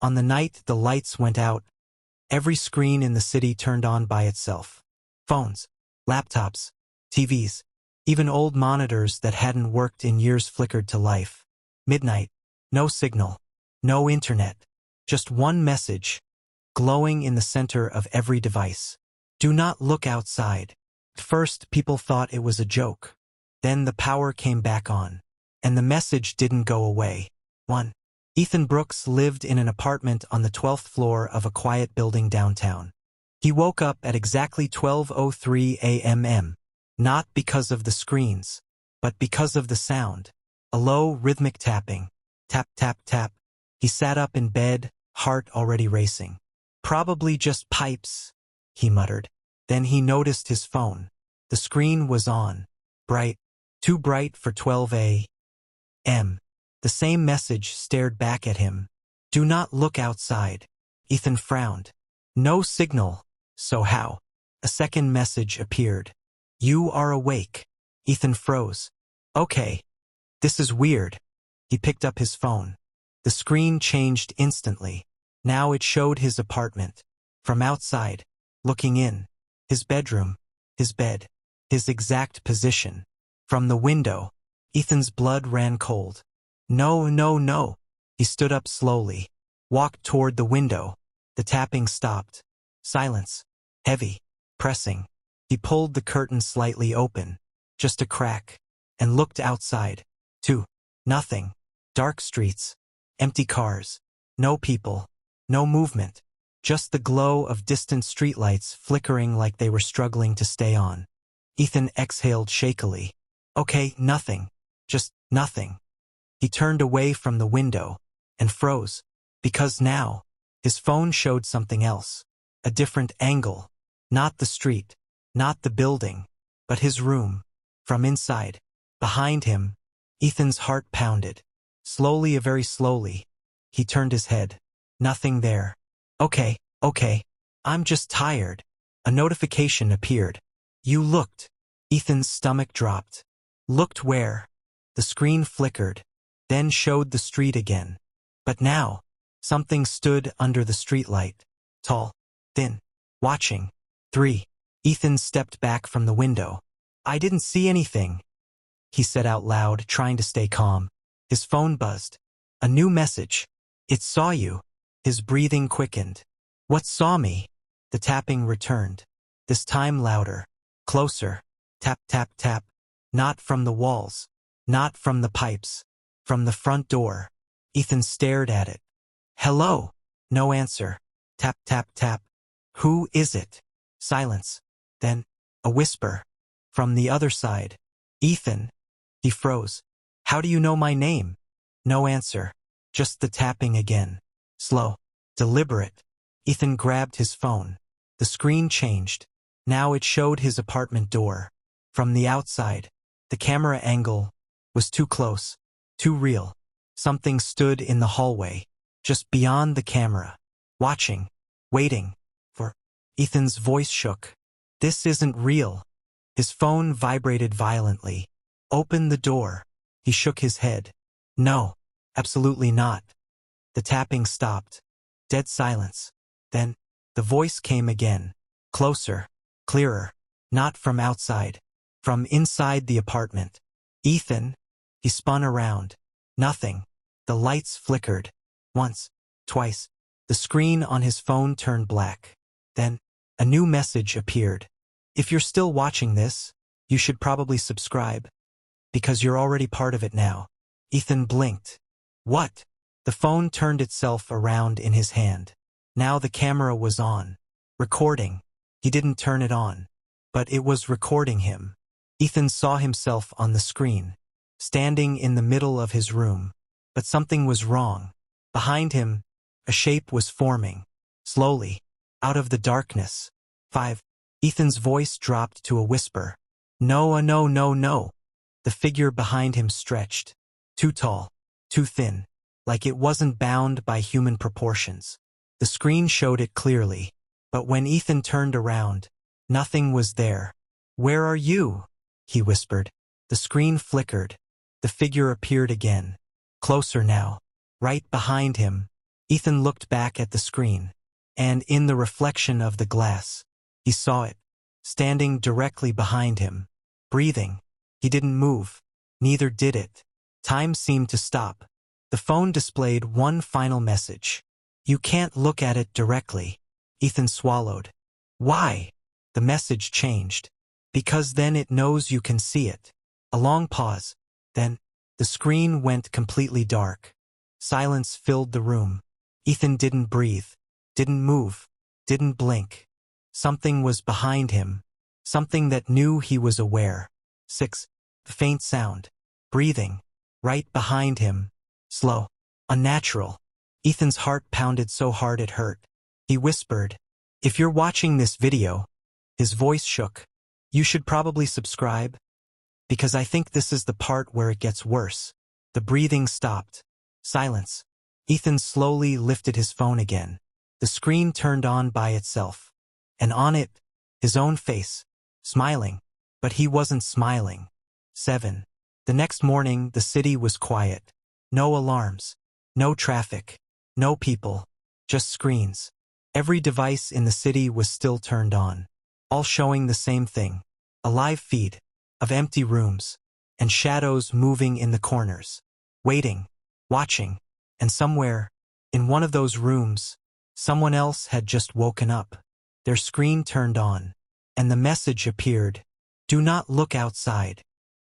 On the night the lights went out, every screen in the city turned on by itself. Phones, laptops, TVs, even old monitors that hadn't worked in years flickered to life. Midnight, no signal, no internet, just one message, glowing in the center of every device. Do not look outside. At first, people thought it was a joke. Then the power came back on, and the message didn't go away. 1. Ethan Brooks lived in an apartment on the 12th floor of a quiet building downtown. He woke up at exactly 12:03 a.m., not because of the screens, but because of the sound. A low, rhythmic tapping. Tap, tap, tap. He sat up in bed, heart already racing. Probably just pipes, he muttered. Then he noticed his phone. The screen was on. Bright. Too bright for 12 a.m. The same message stared back at him. Do not look outside. Ethan frowned. No signal. So how? A second message appeared. You are awake. Ethan froze. Okay. This is weird. He picked up his phone. The screen changed instantly. Now it showed his apartment. From outside, looking in. His bedroom. His bed. His exact position. From the window, Ethan's blood ran cold. No, no, no. He stood up slowly. Walked toward the window. The tapping stopped. Silence. Heavy. Pressing. He pulled the curtain slightly open. Just a crack. And looked outside. 2. Nothing. Dark streets. Empty cars. No people. No movement. Just the glow of distant streetlights flickering like they were struggling to stay on. Ethan exhaled shakily. Okay, nothing. Just nothing. He turned away from the window and froze. Because now, his phone showed something else. A different angle. Not the street. Not the building. But his room. From inside. Behind him. Ethan's heart pounded. Slowly, very slowly. He turned his head. Nothing there. Okay. I'm just tired. A notification appeared. You looked. Ethan's stomach dropped. Looked where? The screen flickered. Then showed the street again. But now, something stood under the streetlight. Tall. Thin. Watching. 3. Ethan stepped back from the window. I didn't see anything, he said out loud, trying to stay calm. His phone buzzed. A new message. It saw you. His breathing quickened. What saw me? The tapping returned. This time louder. Closer. Tap, tap, tap. Not from the walls. Not from the pipes. From the front door. Ethan stared at it. Hello. No answer. Tap, tap, tap. Who is it? Silence. Then, a whisper. From the other side. Ethan. He froze. How do you know my name? No answer. Just the tapping again. Slow. Deliberate. Ethan grabbed his phone. The screen changed. Now it showed his apartment door. From the outside, the camera angle was too close, too real. Something stood in the hallway, just beyond the camera, watching, waiting for. Ethan's voice shook. This isn't real. His phone vibrated violently. Open the door. He shook his head. No, absolutely not. The tapping stopped. Dead silence. Then, the voice came again. Closer. Clearer. Not from outside. From inside the apartment. Ethan. He spun around. Nothing. The lights flickered. Once. Twice. The screen on his phone turned black. Then, a new message appeared. If you're still watching this, you should probably subscribe. Because you're already part of it now. Ethan blinked. What? The phone turned itself around in his hand. Now the camera was on. Recording. He didn't turn it on. But it was recording him. Ethan saw himself on the screen, standing in the middle of his room. But something was wrong. Behind him, a shape was forming. Slowly. Out of the darkness. 5. Ethan's voice dropped to a whisper. No, no, no, no. The figure behind him stretched. Too tall. Too thin. Like it wasn't bound by human proportions. The screen showed it clearly. But when Ethan turned around, nothing was there. Where are you? He whispered. The screen flickered. The figure appeared again. Closer now. Right behind him. Ethan looked back at the screen, and in the reflection of the glass, he saw it, standing directly behind him, breathing. He didn't move. Neither did it. Time seemed to stop. The phone displayed one final message. "You can't look at it directly." Ethan swallowed. "Why?" The message changed. "Because then it knows you can see it." A long pause. Then, the screen went completely dark. Silence filled the room. Ethan didn't breathe, didn't move, didn't blink. Something was behind him. Something that knew he was aware. 6. The faint sound. Breathing. Right behind him. Slow. Unnatural. Ethan's heart pounded so hard it hurt. He whispered, "If you're watching this video," his voice shook, "you should probably subscribe, because I think this is the part where it gets worse." The breathing stopped. Silence. Ethan slowly lifted his phone again. The screen turned on by itself. And on it, his own face, smiling. But he wasn't smiling. 7. The next morning, the city was quiet. No alarms. No traffic. No people. Just screens. Every device in the city was still turned on. All showing the same thing. A live feed of empty rooms and shadows moving in the corners. Waiting. Watching. And somewhere, in one of those rooms, someone else had just woken up. Their screen turned on. And the message appeared. "Do not look outside.